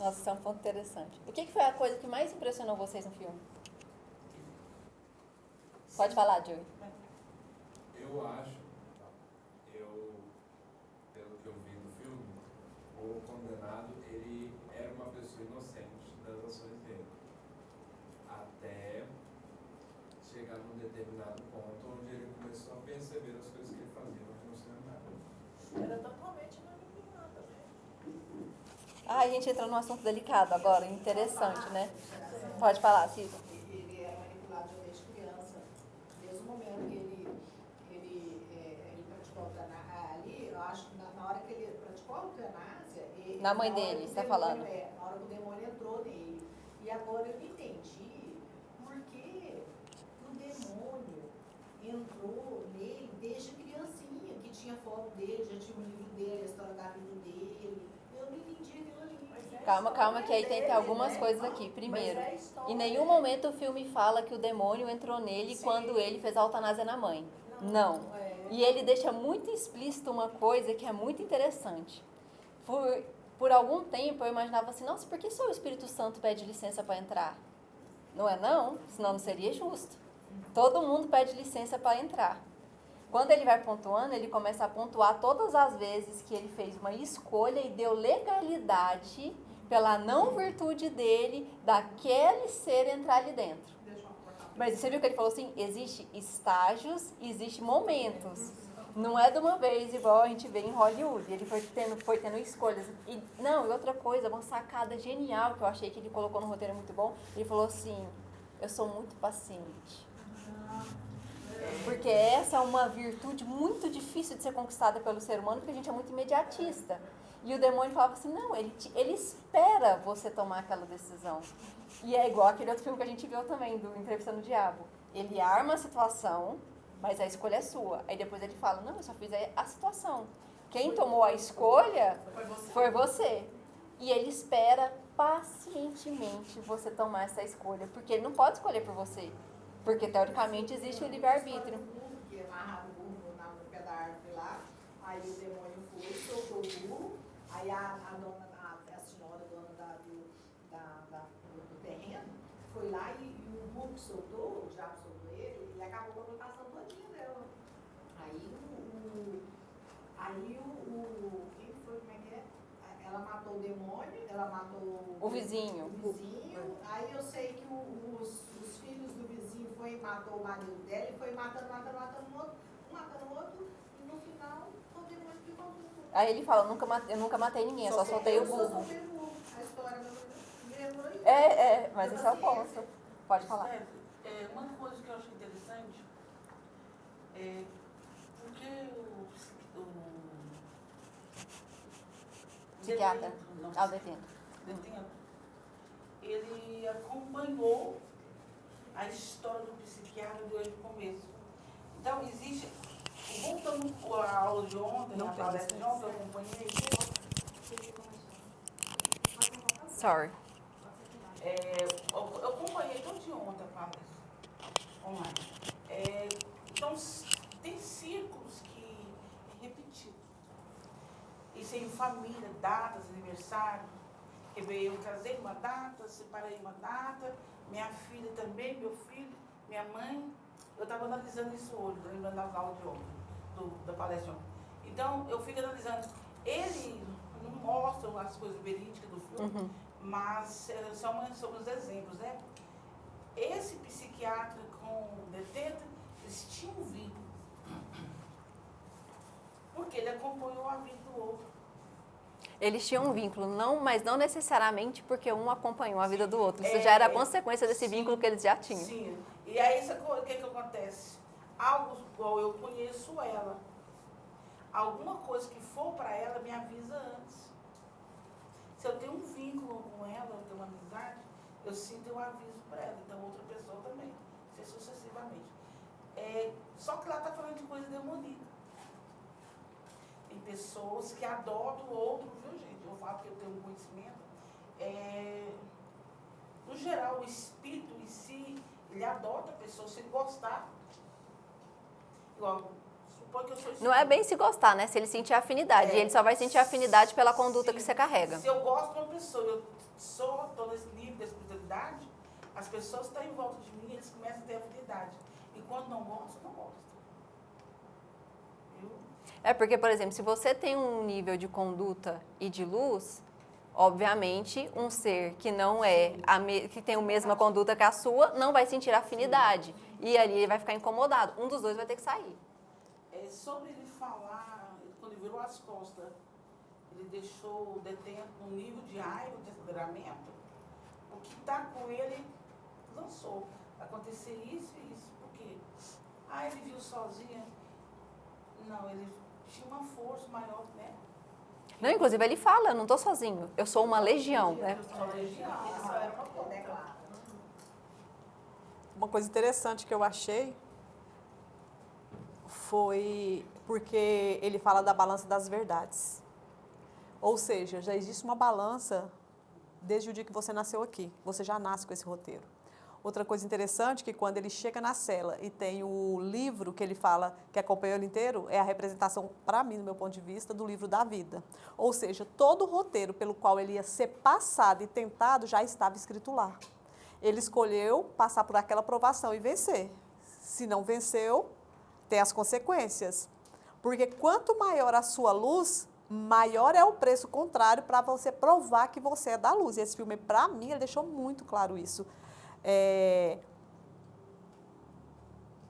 Nossa, isso é um ponto interessante. O que foi a coisa que mais impressionou vocês no filme? Pode falar, Joey. Eu acho, pelo que eu vi do filme, o condenado, ele era uma pessoa inocente das ações dele. Até chegar num determinado ponto onde ele começou a perceber as coisas que ele fazia, mas não se lembrava. Era totalmente manipulado, né? A gente entrou num assunto delicado agora, interessante, né? Pode falar, Cida. Ele era manipulado desde criança. Desde o momento que ele praticou a eutanásia, ali, eu acho que na hora que ele praticou a eutanásia... Na mãe dele, você está falando? Na hora que o demônio entrou nele. E agora eu entendi por que o demônio entrou nele desde criancinha, que tinha foto dele, já tinha um livro dele, a história da vida dele. Eu não entendi aquilo ali. Calma, que aí tem algumas coisas aqui. Primeiro, em nenhum momento o filme fala que o demônio entrou nele quando ele fez a eutanásia na mãe. Não. E ele deixa muito explícito uma coisa que é muito interessante. Por algum tempo eu imaginava assim, nossa, por que só o Espírito Santo pede licença para entrar? Não é não? Senão não seria justo. Todo mundo pede licença para entrar. Quando ele vai pontuando, ele começa a pontuar todas as vezes que ele fez uma escolha e deu legalidade pela não virtude dele, daquele ser entrar ali dentro. Mas você viu que ele falou assim, existe estágios, existe momentos. Não é de uma vez, igual a gente vê em Hollywood. Ele foi tendo escolhas. E outra coisa, uma sacada genial que eu achei que ele colocou no roteiro muito bom. Ele falou assim, eu sou muito paciente. Porque essa é uma virtude muito difícil de ser conquistada pelo ser humano, porque a gente é muito imediatista. E o demônio falava assim, não, ele espera você tomar aquela decisão. E é igual aquele outro filme que a gente viu também, do Entrevistando o Diabo. Ele arma a situação, mas a escolha é sua. Aí depois ele fala, não, eu só fiz a situação. Quem tomou a escolha foi você. E ele espera pacientemente você tomar essa escolha, porque ele não pode escolher por você. Porque, teoricamente, existe o livre-arbítrio. Que amarraram o burro no pé da árvore lá, aí o demônio foi, soltou o burro, aí a senhora dona do terreno foi lá e o burro que soltou, o diabo soltou ele, e acabou com a plantação todinha dela. Quem foi, como é que é? Ela matou o demônio, ela matou o vizinho. Aí eu sei que os filhos do vizinho foi e matou o marido dela e foi matando o outro, e no final o demônio ficou tudo. Aí ele fala, eu nunca matei ninguém, eu só soltei o burro. Eu só soltei o burro. A história me lembrou isso. Mas esse é o ponto. Pode falar. Uma coisa que eu acho interessante é porque o Psiquiatra. O detento. Ele acompanhou a história do psiquiatra desde o começo. Então, existe... Voltando à aula de ontem, na palestra de ontem, eu acompanhei... Sorry. Eu acompanhei todo de ontem a palestra online. Então, tem círculos que repetiu. Isso em família, datas, aniversário. Eu casei uma data, separei uma data, minha filha também, meu filho, minha mãe. Eu estava analisando isso hoje, lembrando das aulas de ontem, da palestra de ontem. Então, eu fico analisando. Ele não mostra as coisas verídicas do filme, mas são os exemplos, né? Esse psiquiatra com o detento, eles tinham um vínculo. Porque ele acompanhou a vida do outro. Eles tinham um vínculo, mas não necessariamente porque um acompanhou a vida do outro. Isso já era a consequência desse vínculo que eles já tinham. Sim. E aí, o que acontece? Algo igual eu conheço ela. Alguma coisa que for para ela, me avisa antes. Se eu tenho um vínculo com ela, eu tenho uma amizade, eu sinto um aviso para ela. Então, outra pessoa também. Assim sucessivamente. Só que ela está falando de coisa demoníaca. Tem pessoas que adotam o outro, viu, gente? Eu falo que eu tenho um conhecimento. No geral, o espírito em si, ele adota a pessoa sem gostar. Igual, supõe que eu sou espírito. Não é bem se gostar, né? Se ele sentir afinidade. E ele só vai sentir afinidade pela conduta que você carrega. Se eu gosto de uma pessoa, só estou nesse nível de espiritualidade, as pessoas que estão em volta de mim, eles começam a ter afinidade. E quando não gostam, não gostam. Porque, por exemplo, se você tem um nível de conduta e de luz, obviamente, um ser que não que tem a mesma conduta que a sua, não vai sentir afinidade. E ali ele vai ficar incomodado. Um dos dois vai ter que sair. Sobre ele falar, quando ele virou as costas, ele deixou o detento num nível de raiva, de aceleramento, o que está com ele lançou. Acontecer isso e isso. Por quê? Ele viu sozinho. Não, ele tinha uma força maior, né? Não, inclusive ele fala, eu não estou sozinho, eu sou uma legião, né? Eu sou uma legião. Ele só era uma ponta. Uma coisa interessante que eu achei foi porque ele fala da balança das verdades. Ou seja, já existe uma balança desde o dia que você nasceu aqui. Você já nasce com esse roteiro. Outra coisa interessante é que quando ele chega na cela e tem o livro que ele fala, que acompanha ele inteiro, é a representação, para mim, no meu ponto de vista, do livro da vida. Ou seja, todo o roteiro pelo qual ele ia ser passado e tentado já estava escrito lá. Ele escolheu passar por aquela provação e vencer. Se não venceu, tem as consequências. Porque quanto maior a sua luz, maior é o preço contrário para você provar que você é da luz. E esse filme, para mim, ele deixou muito claro isso.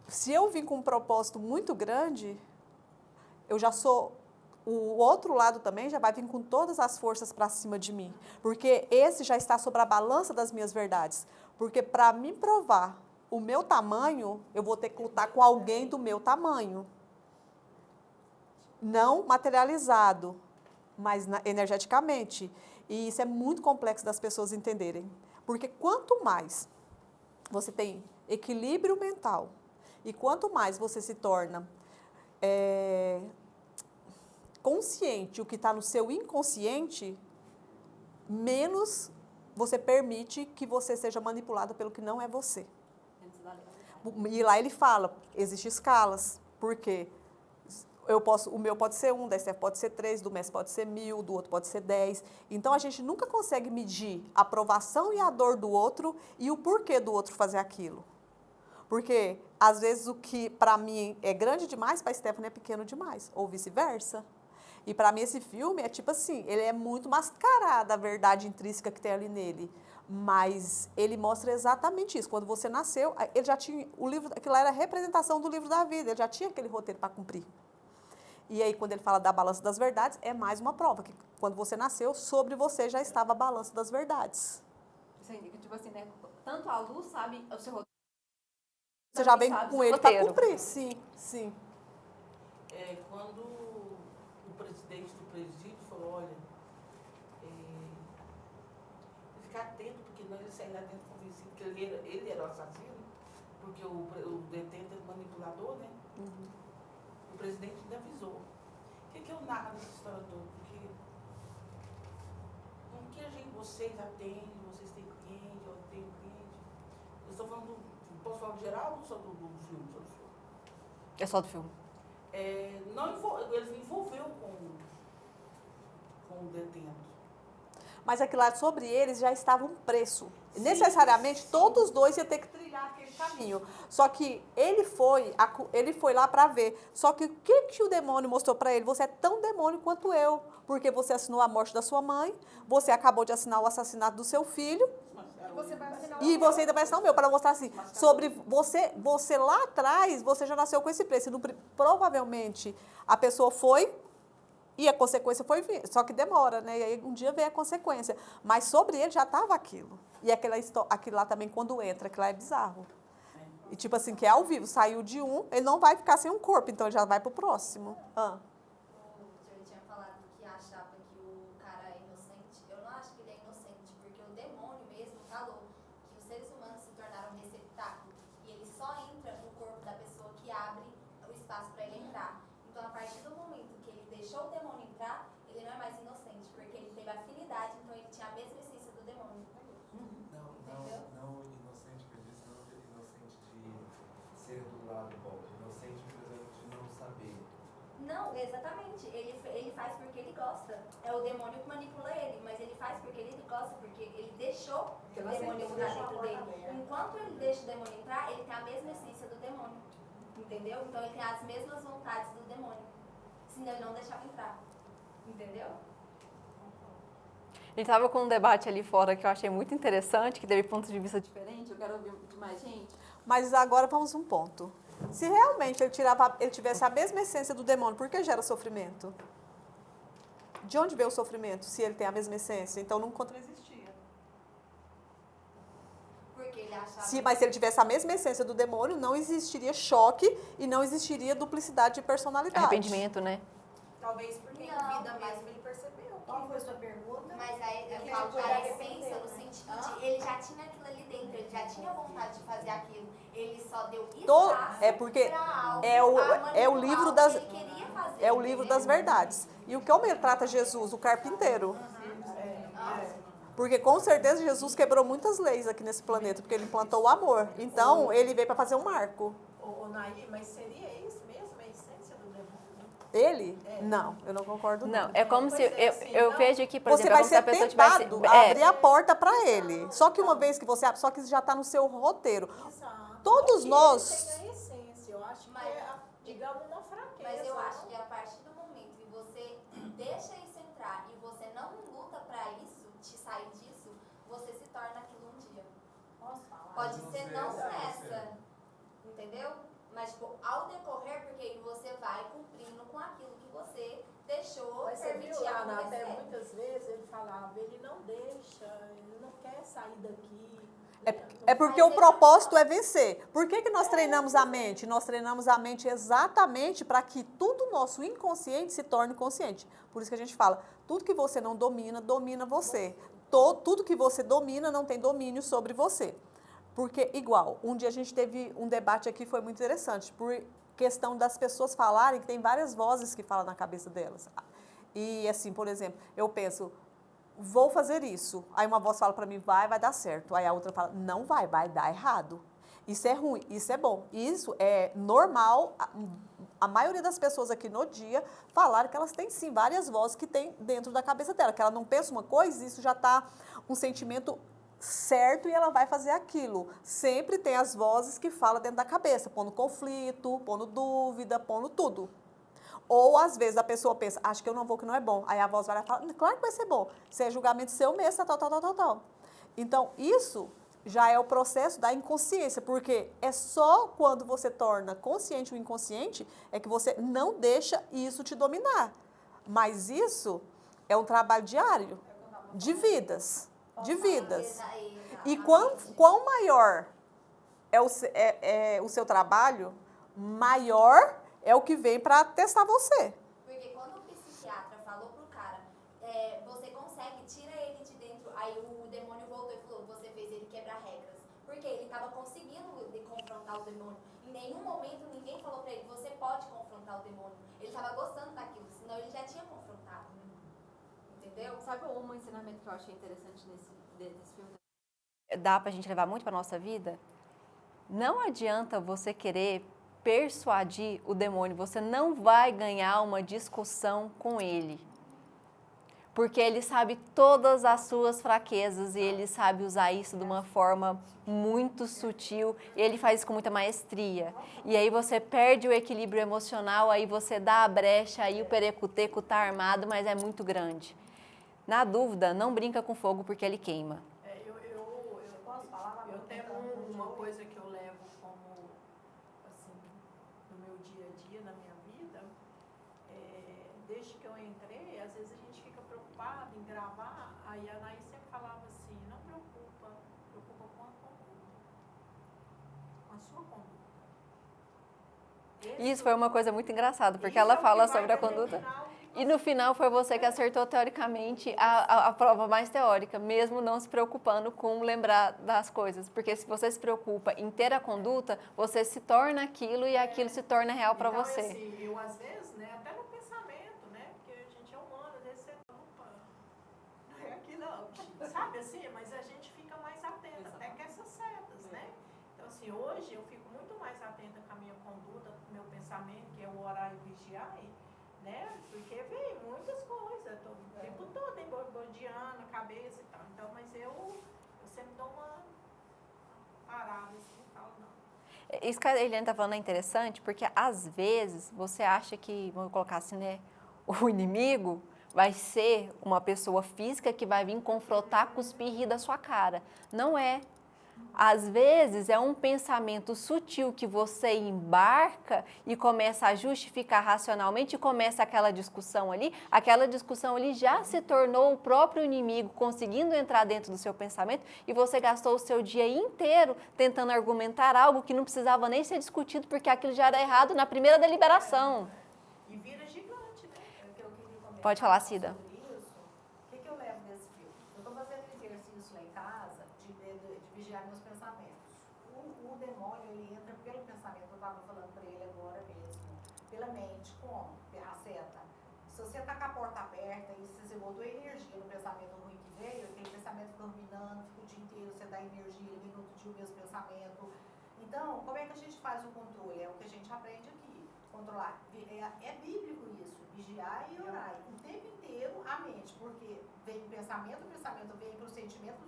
Se eu vim com um propósito muito grande, eu já sou... O outro lado também já vai vir com todas as forças para cima de mim. Porque esse já está sobre a balança das minhas verdades. Porque para me provar o meu tamanho, eu vou ter que lutar com alguém do meu tamanho. Não materializado, mas energeticamente. E isso é muito complexo das pessoas entenderem. Porque quanto mais você tem equilíbrio mental e quanto mais você se torna consciente o que está no seu inconsciente, menos você permite que você seja manipulado pelo que não é você. E lá ele fala, existem escalas, porque o meu pode ser 1, da Esther pode ser 3, do Messi pode ser 1000, do outro pode ser 10. Então, a gente nunca consegue medir a aprovação e a dor do outro e o porquê do outro fazer aquilo. Porque, às vezes, o que para mim é grande demais, para a Stephanie é pequeno demais, ou vice-versa. E, para mim, esse filme é tipo assim, ele é muito mascarado a verdade intrínseca que tem ali nele. Mas ele mostra exatamente isso. Quando você nasceu, ele já tinha o livro, aquilo era a representação do livro da vida, ele já tinha aquele roteiro para cumprir. E aí, quando ele fala da balança das verdades, é mais uma prova, que quando você nasceu, sobre você já estava a balança das verdades. Tipo assim, né? Tanto a luz sabe o seu roteiro. Você já vem com ele para cumprir, sim, sim. Quando o presidente do presídio falou, olha, ficar atento, porque nós saímos lá dentro convencido que ele era o assassino, porque o detento é o manipulador, né? Uhum. O presidente ainda avisou. O que eu narro nessa história toda? Porque com que vocês atendem, vocês têm cliente, eu tenho cliente. Eu estou falando, posso falar de geral ou só do filme? Só do filme? É só do filme. Eles envolveu com o detento. Mas aquilo lá sobre eles já estava um preço. Sim, necessariamente, sim. todos os dois iam ter que trilhar aquele caminho. Só que ele foi lá para ver. Só que o que o demônio mostrou para ele? Você é tão demônio quanto eu. Porque você assinou a morte da sua mãe, você acabou de assinar o assassinato do seu filho. E você ainda vai assinar o meu, para mostrar assim, sobre você lá atrás, você já nasceu com esse preço. Provavelmente, a pessoa foi e a consequência foi vir. Só que demora, né? E aí um dia vem a consequência. Mas sobre ele já estava aquilo. E aquilo lá também, quando entra, aquilo lá é bizarro. E tipo assim, que é ao vivo, saiu de um, ele não vai ficar sem um corpo, então ele já vai pro próximo. O senhor tinha falado que achava que o cara é inocente. Eu não acho que ele é inocente, porque o demônio mesmo falou que os seres humanos se tornaram um receptáculo e ele só entra no corpo da pessoa que abre o espaço para ele entrar. Então, a partir do momento que ele deixou o demônio entrar, ele não é mais inocente, porque ele teve afinidade, então ele tinha a mesma essência do demônio. Não inocente que eu disse, não inocente de ser do lado bom, inocente, por exemplo, de não saber. Não, exatamente. Ele faz porque ele gosta. É o demônio que manipula ele, mas ele faz porque ele gosta, porque ele deixou o demônio entrar dentro dele. Enquanto ele deixa o demônio entrar, ele tem a mesma essência do demônio. Entendeu? Então ele tem as mesmas vontades do demônio. Senão ele não deixava entrar. Entendeu? Ele estava com um debate ali fora que eu achei muito interessante, que teve pontos de vista diferentes. Eu quero ouvir de mais gente. Mas agora vamos a um ponto. Se realmente ele tivesse a mesma essência do demônio, por que gera sofrimento? De onde veio o sofrimento, se ele tem a mesma essência? Então não contraexistia. Porque ele achava... Mas se ele tivesse a mesma essência do demônio, não existiria choque e não existiria duplicidade de personalidade. Arrependimento, né? Talvez porque Não, em vida mas- mesmo ele percebeu. Qual foi a sua pergunta? Mas aí eu Ele falo foi da arrependeu, essência no né? sentido de ele já tinha aquilo ali dentro, ele já tinha vontade de fazer aquilo. Ele só deu To- espaço é porque pra algo, é o- pra é o manipular livro o que das- ele queria fazer, É o livro das entendeu? verdades. E como ele trata Jesus? O carpinteiro. Porque com certeza Jesus quebrou muitas leis aqui nesse planeta, porque ele implantou o amor. Então ele veio para fazer um marco. Ô, Naí, mas seria isso mesmo, a essência do demônio? Ele? Não, eu não concordo. Não, é como Pois se... é, assim, eu não- vejo que, por Você exemplo, vai é como se ser a pessoa tivesse... tentado a abrir a porta para ele. Só que uma vez que você abre, só que isso já está no seu roteiro. Exato. Todos Que nós- ele tem a essência, eu acho que Mas- é, digamos, uma fraqueza. Mas eu acho não? que a partir do momento que você deixa isso entrar e você não luta pra isso, te sair disso, você se torna aquilo um dia. Posso falar? Pode não ser sei não essa nessa, entendeu? Mas tipo, ao decorrer, porque aí você vai cumprindo com aquilo que você deixou, Mas você viu permitir lá, até acontecer. muitas vezes ele falava, ele não deixa, ele não quer sair daqui. É porque o propósito é vencer. Por que nós treinamos a mente? Nós treinamos a mente exatamente para que tudo nosso inconsciente se torne consciente. Por isso que a gente fala, tudo que você não domina, domina você. Tudo que você domina não tem domínio sobre você. Porque, igual, um dia a gente teve um debate aqui, foi muito interessante, por questão das pessoas falarem que tem várias vozes que falam na cabeça delas. E, assim, por exemplo, eu penso, vou fazer isso. Aí uma voz fala para mim, vai dar certo. Aí a outra fala, não vai dar errado. Isso é ruim, isso é bom. Isso é normal. A maioria das pessoas aqui no dia falaram que elas têm sim várias vozes que tem dentro da cabeça dela, que ela não pensa uma coisa, isso já está um sentimento certo e ela vai fazer aquilo. Sempre tem as vozes que falam dentro da cabeça, pondo conflito, pondo dúvida, pondo tudo. Ou, às vezes, a pessoa pensa, acho que eu não vou, que não é bom. Aí a voz vai lá e fala, claro que vai ser bom. Isso é julgamento seu mesmo, tal. Então, isso já é o processo da inconsciência, porque é só quando você torna consciente o inconsciente é que você não deixa isso te dominar. Mas isso é um trabalho diário, de vidas. De vidas. E quão maior é o seu trabalho, maior é o que vem para testar você. Porque quando o psiquiatra falou pro cara, você consegue, tira ele de dentro, aí o demônio voltou e falou, você fez ele quebrar regras. Porque ele estava conseguindo confrontar o demônio. Em nenhum momento ninguém falou pra ele, você pode confrontar o demônio. Ele estava gostando daquilo, senão ele já tinha confrontado. Entendeu? Sabe um ensinamento que eu achei interessante desse filme? Dá pra gente levar muito pra nossa vida? Não adianta você querer persuadir o demônio, você não vai ganhar uma discussão com ele. Porque ele sabe todas as suas fraquezas e ele sabe usar isso de uma forma muito sutil e ele faz isso com muita maestria. E aí você perde o equilíbrio emocional, aí você dá a brecha, aí o perecuteco tá armado, mas é muito grande. Na dúvida, não brinca com fogo porque ele queima. Eu posso falar? Eu tenho uma coisa que eu levo como, assim, no meu dia a dia, na minha vida, desde que eu entrei, às vezes a gente fica preocupado em gravar, aí a Anaí sempre falava assim, não preocupa com a conduta, com a sua conduta. Isso foi uma coisa muito engraçada, porque ela fala sobre a conduta. E no final foi você que acertou teoricamente a prova mais teórica, mesmo não se preocupando com lembrar das coisas. Porque se você se preocupa em ter a conduta, você se torna aquilo e aquilo se torna real para você. Então, assim, eu às vezes, né, até no pensamento, né, porque a gente é humano, às vezes você opa, não é aqui não, sabe assim, mas a gente fica mais atenta, até que essas setas, né? Então, assim, hoje eu fico muito mais atenta com a minha conduta, com o meu pensamento, que é o orar e vigiar, né? Porque vem muitas coisas, tô o tempo todo embordeando a cabeça e tal. Então, mas eu isso que a Eliane está falando é interessante, porque às vezes você acha que, vamos colocar assim, né, o inimigo vai ser uma pessoa física que vai vir confrontar, cuspir e rir da sua cara. Não é. Às vezes é um pensamento sutil que você embarca e começa a justificar racionalmente e começa aquela discussão ali já se tornou o próprio inimigo conseguindo entrar dentro do seu pensamento e você gastou o seu dia inteiro tentando argumentar algo que não precisava nem ser discutido porque aquilo já era errado na primeira deliberação. E vira gigante, né? É o que eu queria comentar. Pode falar, Cida. Sobre isso. O que eu levo desse filme? Eu estou fazendo um exercício lá em casa de vigiar meus pensamentos. O demônio, ele entra pelo pensamento, eu estava falando para ele agora mesmo. Pela mente, como? A seta. Se você está com a porta aberta e você botou energia no pensamento ruim que veio, aquele pensamento fica ruminando, fica o dia inteiro, você dá energia, ele vem no outro dia o mesmo pensamento. Então, como é que a gente faz o controle? É o que a gente aprende aqui. Controlar. É bíblico isso. Vigiar e orar. O tempo inteiro a mente. Porque vem o pensamento vem para o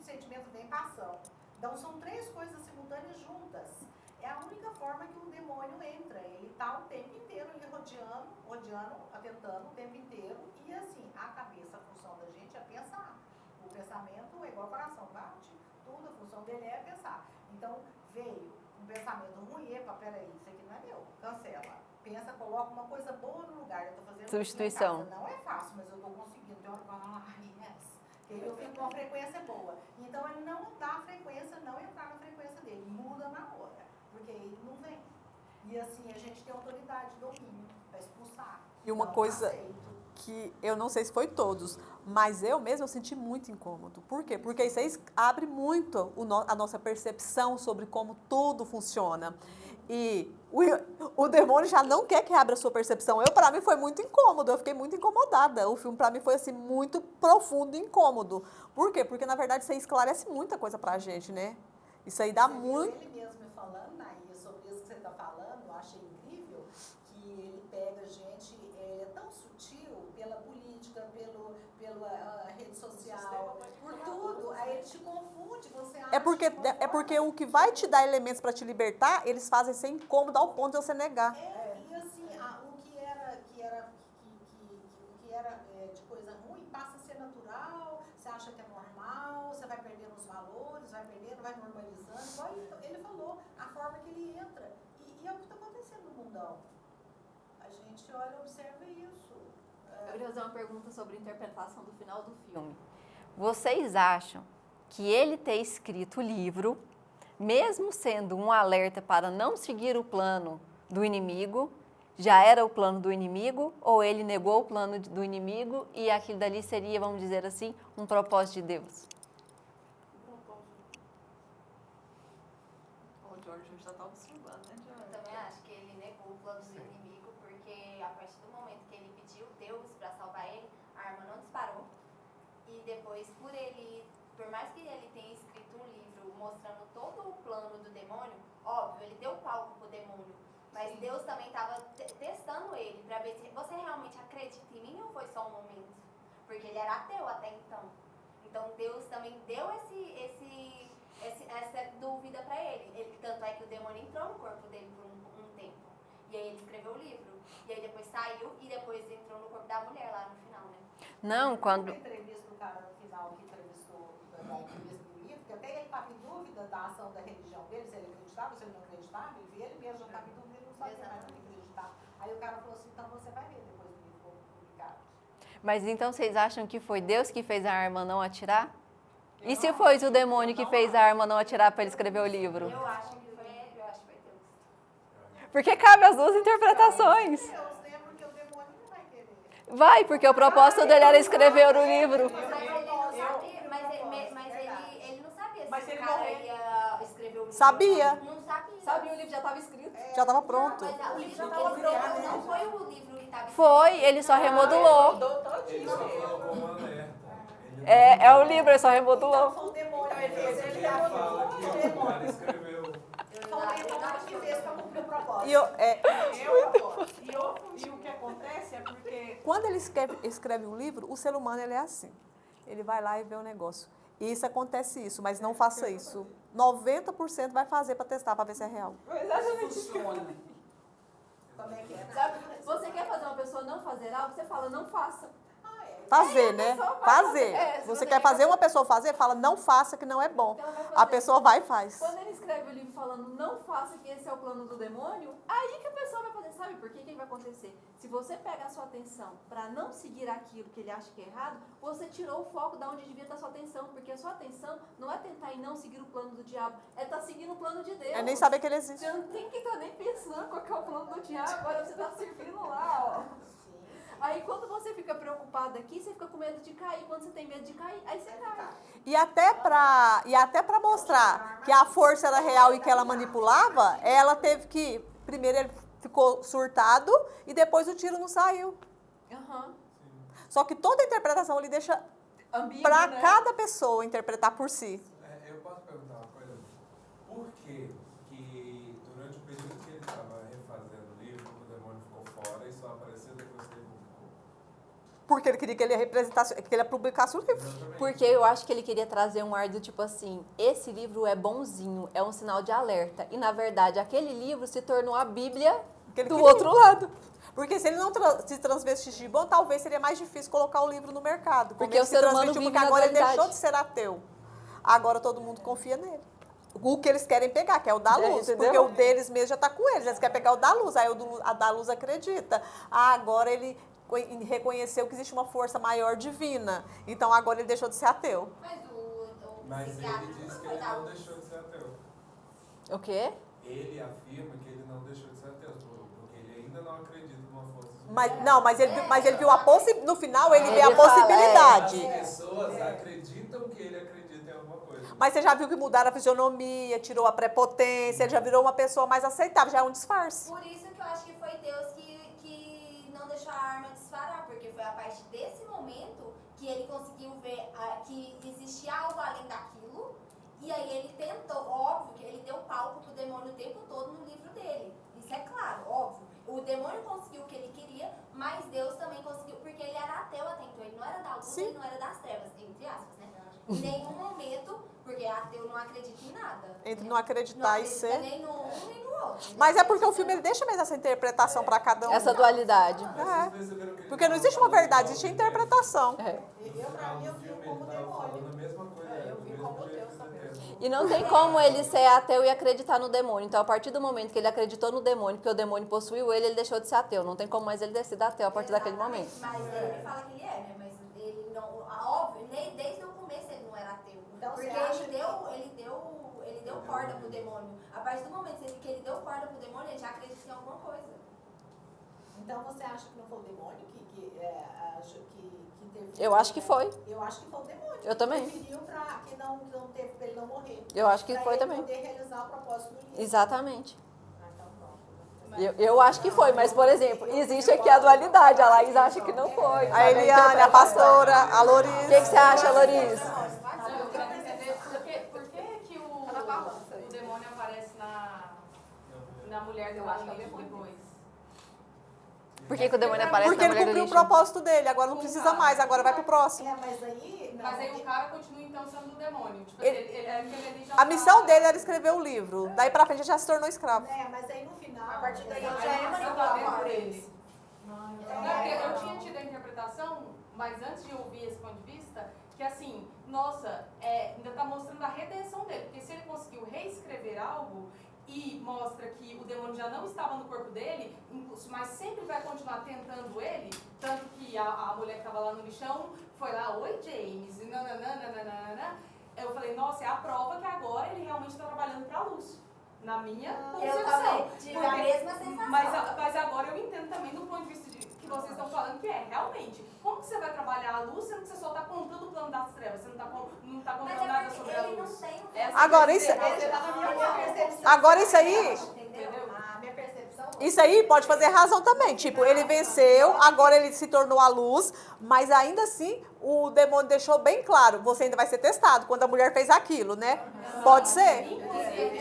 sentimento vem para a ação. Então, são três coisas simultâneas juntas. É a única forma que o demônio entra. Ele está o tempo inteiro ali rodeando, atentando o tempo inteiro. E assim, a cabeça, a função da gente é pensar. O pensamento é igual ao coração, bate. Tudo, a função dele é pensar. Então, veio um pensamento ruim, epa, peraí, isso aqui não é meu, cancela. Pensa, coloca uma coisa boa no lugar. Eu tô fazendo Substituição. isso em casa. Não é fácil, mas eu tô conseguindo. Tem hora que eu falo, yes. Eu fico com uma frequência boa. Então ele não dá a frequência, não entrar na frequência dele. Muda na hora. Porque ele não vem. E assim, a gente tem autoridade, domínio, para expulsar. E uma Não coisa aceito. que eu não sei se foi todos, mas eu mesma senti muito incômodo. Por quê? Porque isso aí abre muito a nossa percepção sobre como tudo funciona. E o demônio já não quer que abra a sua percepção. Para mim, foi muito incômodo. Eu fiquei muito incomodada. O filme, para mim, foi assim, muito profundo e incômodo. Por quê? Porque, na verdade, isso aí esclarece muita coisa pra gente, né? Isso aí dá Você muito... viu ele mesmo me falando, Naí, sobre isso que você está falando, eu achei incrível, que ele pega gente, ele é tão sutil pela política, pela rede social, por tudo, aí ele te confunde, você acha É porque o que vai te dar elementos para te libertar, eles fazem ser incômodo ao ponto de você negar. E assim, o que era de coisa ruim passa a ser natural, você acha que é normal, você vai perdendo os valores, vai normalizando. Igual ele falou, a forma que ele entra. E é o que está acontecendo no mundão. A gente olha e observa isso. Eu queria fazer uma pergunta sobre a interpretação do final do filme. Vocês acham que ele ter escrito o livro, mesmo sendo um alerta para não seguir o plano do inimigo, já era o plano do inimigo, ou ele negou o plano do inimigo e aquilo dali seria, vamos dizer assim, um propósito de Deus? O George já está observando, né, Eu também acho que ele negou o plano do inimigo, porque a partir do momento que ele pediu Deus para salvar ele, a arma não disparou. E depois, por mais que ele tenha escrito um livro mostrando todo o plano do demônio, óbvio, ele deu palco pro demônio, mas Sim. Deus também estava testando ele para ver se você realmente acredita em mim ou foi só um momento. Porque ele era ateu até então. Então Deus também deu essa dúvida para ele. Tanto é que o demônio entrou no corpo dele por um tempo. E aí ele escreveu o livro. E aí depois saiu e depois entrou no corpo da mulher lá no final, né? Não, quando... Uma entrevista do cara no final que entrevistou da entrevista do livro, que até ele estava em dúvida da ação da religião dele, se ele acreditava, se ele não acreditava, ele mesmo já estava em dúvida, ele não sabia mais o que acreditar. Aí o cara falou assim, então você vai ver depois do livro publicado. Mas então vocês acham que foi Deus que fez a arma não atirar? E se foi o demônio que fez a arma não atirar para ele escrever o livro? Eu acho que foi Deus. Porque cabe as duas interpretações. Deus, né? Porque o demônio não vai querer. Vai, porque o propósito dele era escrever o livro. Mas ele não sabia, ele não sabia se Mas o ele cara morreu. ia escrever o livro. Sabia. Não sabia. Sabia, o livro já estava escrito. Já estava pronto. Mas o livro que ele escreveu não foi o livro que estava escrito. Foi, ele só remodulou. Ele só colocou um alerta. É o livro, ele só remodulou. Foi o demônio que fez, ele Ele fala que o cara escreveu. Foi o demônio que fez para cumprir o propósito. E o que acontece é porque Quando ele escreve um livro, o ser humano ele é assim. Ele vai lá e vê um negócio. Isso acontece isso, mas não faça isso. 90% vai fazer para testar, para ver se é real. Funciona. Como é que é? Sabe, você quer fazer uma pessoa não fazer algo, você fala, não faça. Fazer, né? pessoa vai Fazer. fazer. Se Você quer fazer uma pessoa fazer, fala, não faça, que não é bom. Ela vai fazer. A pessoa vai e faz. Quando ele escreve o livro falando, não faça, que esse é o plano do demônio, aí que a pessoa vai fazer. Sabe por quê? O que vai acontecer? Se você pega a sua atenção para não seguir aquilo que ele acha que é errado, você tirou o foco da onde devia estar a sua atenção. Porque a sua atenção não é tentar e não seguir o plano do diabo, é estar seguindo o plano de Deus. É nem saber que ele existe. Você não tem que estar nem pensando qual que é o plano do diabo, agora você está servindo lá, ó. Aí quando você fica preocupado aqui, você fica com medo de cair. Quando você tem medo de cair, aí você cai. E até para mostrar que a força era real e que ela manipulava, ela teve que... Primeiro ele ficou surtado e depois o tiro não saiu. Aham. Só que toda a interpretação ele deixa Ambíguo, para né? cada pessoa interpretar por si. Eu posso perguntar uma coisa? Por que durante o período que ele estava refazendo o livro, o demônio ficou fora e só apareceu depois que ele publicou? Porque ele queria que ele representasse, que ele publicasse o livro. Exatamente. Porque eu acho que ele queria trazer um ar do tipo assim, esse livro é bonzinho, é um sinal de alerta. E na verdade, aquele livro se tornou a Bíblia Que ele do queria. outro lado. Porque se ele não se transvestisse de bom, talvez seria mais difícil colocar o livro no mercado. Como Porque ele o se ser humano transvestiu, vive porque na agora ele dualidade. deixou de ser ateu. Agora todo mundo confia nele. O que eles querem pegar, que é o da luz. entendeu? Porque o deles mesmo já está com eles. Eles querem pegar o da luz. Aí a da luz acredita. Agora ele reconheceu que existe uma força maior divina. Então agora ele deixou de ser ateu. Mas psiquiatra ele disse que foi ele dar não luz. deixou de ser ateu. O quê? Ele afirma que ele não deixou de ser ateu, porque ele ainda não acredita numa força superior. Mas ele viu a possibilidade. No final ele vê a Ele fala, possibilidade. As pessoas acreditam que ele acredita em alguma coisa. Mas você já viu que mudaram a fisionomia, tirou a prepotência, ele já virou uma pessoa mais aceitável, já é um disfarce. Por isso que eu acho que foi Deus que não deixou a arma disparar, porque foi a partir desse momento que ele conseguiu ver que existia algo além daquilo, e aí ele tentou, óbvio que ele deu palco pro demônio o tempo todo no livro dele. Isso é claro, óbvio. O demônio conseguiu o que ele queria, mas Deus também conseguiu, porque ele era ateu até então, ele não era da luz, Sim. ele não era das trevas, entre aspas, né? Em nenhum momento, porque ateu não acredita em nada. Entre né? não acreditar e acredita ser. nem no um nem no outro. Mas é porque o filme ele deixa mesmo essa interpretação para cada um. Essa dualidade. Mas É. vocês perceberam que ele Porque não tava existe uma falando verdade, igual existe a o interpretação. É. Eu, pra mim, eu vi filme, como ele tava demônio. falando a mesma coisa, Eu do vi mesmo como jeito Deus que também. ele tem. E não tem como ele ser ateu e acreditar no demônio. Então, a partir do momento que ele acreditou no demônio, porque o demônio possuiu ele deixou de ser ateu. Não tem como mais ele ser ateu a partir daquele momento. Mas ele fala que ele é, né? Mas ele não. Óbvio, nem desde o começo ele não era ateu. Então, Porque você acha ele deu corda pro demônio. A partir do momento que ele deu corda pro demônio, ele já acredita em alguma coisa. Então você acha que não foi o demônio que interferiu? Eu acho que foi. Eu acho que foi o demônio. Eu também. Que interferiu pra que não teve, pra ele não morrer. Eu acho que Pra foi ele também. poder realizar o propósito do livro. Exatamente. Ah, então pronto. Eu acho que foi, mas, por exemplo, existe aqui a dualidade. A Laís acha que não foi. A Eliane, a pastora, a O Loris. que você acha, Loris? Eu quero entender por que o demônio aparece na mulher do livro depois. Por que o demônio aparece Porque na ele mulher do cumpriu o lixo? propósito dele, agora não precisa mais, agora vai pro próximo. Mas aí... Não, Mas aí o cara continua então sendo do demônio. Tipo, Ele- ele já A missão dele era escrever o livro. Daí pra frente ele já se tornou escravo. mas aí no final... A partir daí já ele é já é manipulado. dele. Eu tinha tido a interpretação, mas antes de ouvir esse ponto de vista, que assim, nossa, ainda está mostrando a redenção dele. Porque se ele conseguiu reescrever algo e mostra que o demônio já não estava no corpo dele, mas sempre vai continuar tentando ele, tanto que a mulher que estava lá no lixão foi lá, oi James, e nananana. Eu falei, nossa, é a prova que agora ele realmente está trabalhando para a luz. Na minha Eu concepção. também tive a mesma sensação. Mas agora eu entendo também do ponto de vista que vocês estão falando, que realmente, como que você vai trabalhar a luz, sendo que você só está contando o plano das trevas, você não está contando Mas nada é sobre porque a ele não luz. tem Agora, isso, agora isso aí, Entendeu? A minha percepção... isso aí pode fazer razão também. Tipo, ele venceu, agora ele se tornou a luz, mas ainda assim o demônio deixou bem claro, você ainda vai ser testado quando a mulher fez aquilo, né? Pode ser? Inclusive,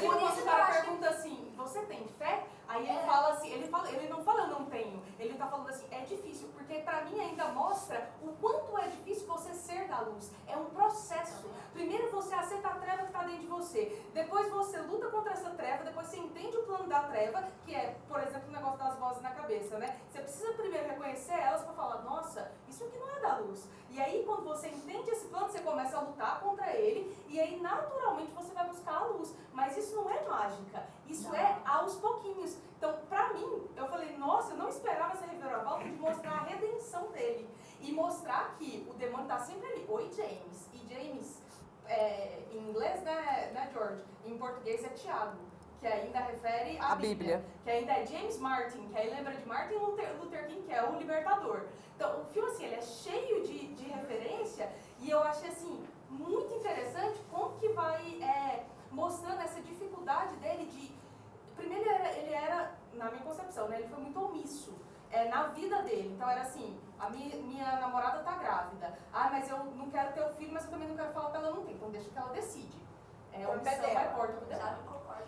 quando o cara pergunta assim, você tem fé? Aí ele fala assim, ele não fala eu não tenho, ele tá falando assim, é difícil, porque pra mim ainda mostra o quanto é difícil você ser da luz. É um processo. Primeiro você aceita a treva que tá dentro de você, depois você luta contra essa treva, depois você entende o plano da treva, que é, por exemplo, o negócio das vozes na cabeça, né? Você precisa primeiro reconhecer elas pra falar, nossa, isso aqui não é da luz. E aí quando você entende esse plano, você começa a lutar contra ele, e aí naturalmente você vai buscar a luz. Mas isso não é mágica, isso é aos pouquinhos. Então, pra mim, eu falei, nossa, eu não esperava essa reviravolta de mostrar a redenção dele. E mostrar que o demônio tá sempre ali. Oi, James. E James, em inglês, né, George? Em português é Tiago, que ainda refere à Bíblia. Que ainda é James Martin, que aí lembra de Martin Luther King, que é o libertador. Então, o filme, assim, ele é cheio de referência, e eu achei, assim, muito interessante como que vai mostrando essa dificuldade dele de... Primeiro, ele era, na minha concepção, né, ele foi muito omisso na vida dele. Então, era assim, a minha namorada tá grávida. Ah, mas eu não quero ter o filho, mas eu também não quero falar pra ela não ter. Então, deixa que ela decide. Omissão vai porta dela.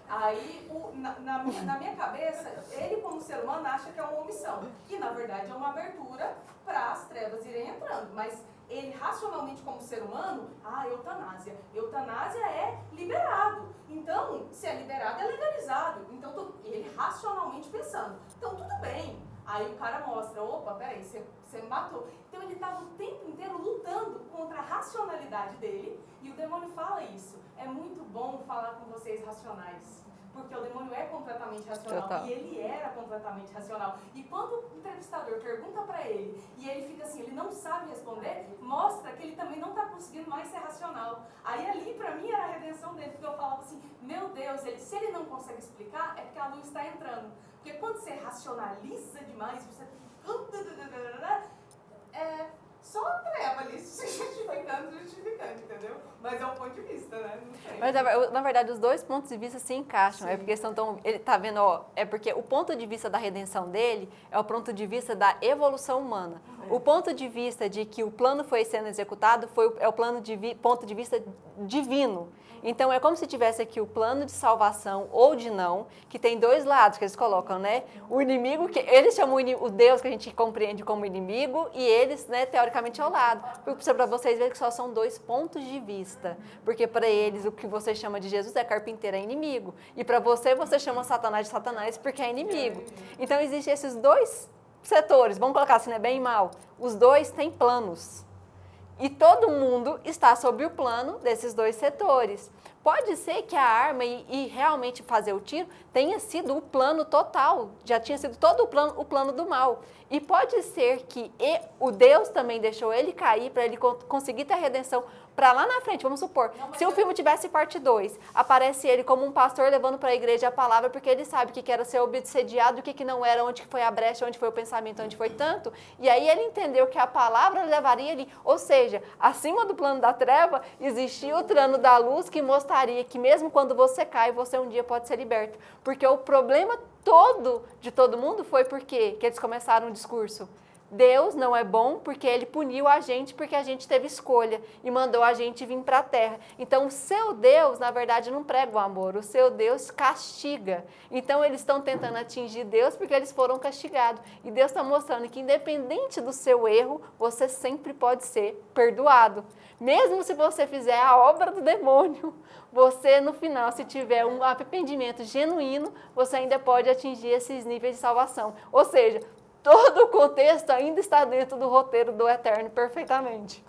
Aí, na minha cabeça, ele como ser humano acha que é uma omissão. E, na verdade, é uma abertura para as trevas irem entrando. Mas ele, racionalmente, como ser humano, eutanásia. Eutanásia é liberado. Então, se é liberado, é legalizado. Então, ele racionalmente pensando. Então, tudo bem. Aí o cara mostra, opa, peraí, você matou. Então, ele estava o tempo inteiro lutando contra a racionalidade dele. E o demônio fala isso. É muito bom falar com vocês racionais. Porque o demônio é completamente racional. Total. E ele era completamente racional. E quando o entrevistador pergunta pra ele, e ele fica assim, ele não sabe responder, mostra que ele também não tá conseguindo mais ser racional. Aí ali, pra mim, era a redenção dele. Porque eu falava assim, meu Deus, se ele não consegue explicar, é porque a luz está entrando. Porque quando você racionaliza demais, você só a treva ali se justificando, entendeu? Mas é um ponto de vista, né? Não sei. Mas, na verdade, os dois pontos de vista se encaixam. Sim. É porque estão tão... Ele tá vendo, ó, é porque o ponto de vista da redenção dele é o ponto de vista da evolução humana. O ponto de vista de que o plano foi sendo executado é o ponto de vista divino. Então, é como se tivesse aqui o plano de salvação ou de não, que tem dois lados que eles colocam, né? O inimigo, que eles chamam o Deus que a gente compreende como inimigo, e eles, né, teoricamente, ao lado. Para vocês verem que só são dois pontos de vista. Porque para eles, o que você chama de Jesus é carpinteiro, é inimigo. E para você chama Satanás de Satanás porque é inimigo. Então, existem esses dois setores, vamos colocar assim, né, bem e mal. Os dois têm planos. E todo mundo está sob o plano desses dois setores. Pode ser que a arma e realmente fazer o tiro tenha sido o plano total, já tinha sido todo o plano do mal. E pode ser que o Deus também deixou ele cair para ele conseguir ter a redenção para lá na frente. Vamos supor, se o filme tivesse parte 2, aparece ele como um pastor levando para a igreja a palavra, porque ele sabe o que era ser obsediado, o que não era, onde foi a brecha, onde foi o pensamento, onde foi tanto. E aí ele entendeu que a palavra levaria ele, ou seja, acima do plano da treva, existia o plano da luz que mostraria que mesmo quando você cai, você um dia pode ser liberto. Porque o problema todo de todo mundo foi porque eles começaram o discurso. Deus não é bom porque ele puniu a gente porque a gente teve escolha e mandou a gente vir para a terra. Então, o seu Deus, na verdade, não prega o amor, o seu Deus castiga. Então, eles estão tentando atingir Deus porque eles foram castigados. E Deus está mostrando que, independente do seu erro, você sempre pode ser perdoado. Mesmo se você fizer a obra do demônio, você, no final, se tiver um arrependimento genuíno, você ainda pode atingir esses níveis de salvação. Ou seja, todo o contexto ainda está dentro do roteiro do Eterno perfeitamente.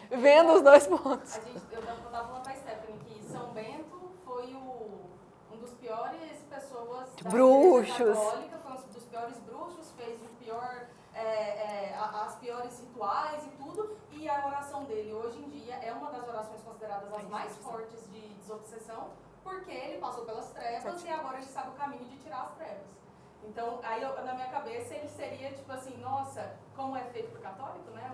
Vendo os dois pontos. Eu estava falando para a Stephanie que São Bento foi um dos piores pessoas da bruxos. Igreja Católica, foi um dos piores bruxos, fez o pior, as piores rituais e tudo, e a oração dele hoje em dia é uma das orações consideradas as mais fortes de desobsessão, porque ele passou pelas trevas e agora ele sabe o caminho de tirar as trevas. Então, aí na minha cabeça ele seria tipo assim, nossa, como é feito por católico, né?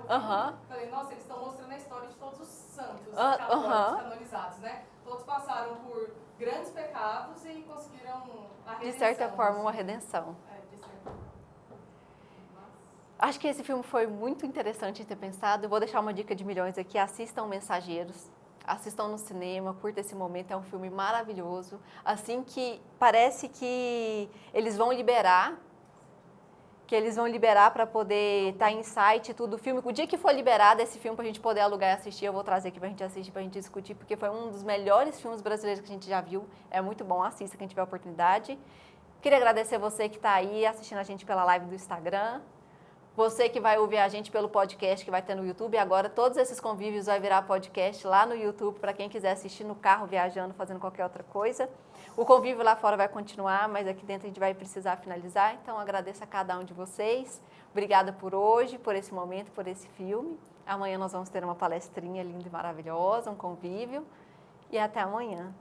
Falei, nossa, eles estão mostrando a história de todos os santos católicos canonizados, né? Todos passaram por grandes pecados e conseguiram a redenção. De certa forma, uma redenção. De certa forma. Acho que esse filme foi muito interessante de ter pensado. Eu vou deixar uma dica de milhões aqui. Assistam Mensageiros. Assistam no cinema, curta esse momento, é um filme maravilhoso. Assim que parece que eles vão liberar para poder estar em site e tudo o filme. O dia que for liberado esse filme para a gente poder alugar e assistir, eu vou trazer aqui para a gente assistir, para a gente discutir, porque foi um dos melhores filmes brasileiros que a gente já viu. É muito bom, assista quem tiver oportunidade. Queria agradecer você que está aí assistindo a gente pela live do Instagram. Você que vai ouvir a gente pelo podcast que vai ter no YouTube. Agora todos esses convívios vai virar podcast lá no YouTube para quem quiser assistir no carro, viajando, fazendo qualquer outra coisa. O convívio lá fora vai continuar, mas aqui dentro a gente vai precisar finalizar. Então agradeço a cada um de vocês. Obrigada por hoje, por esse momento, por esse filme. Amanhã nós vamos ter uma palestrinha linda e maravilhosa, um convívio. E até amanhã.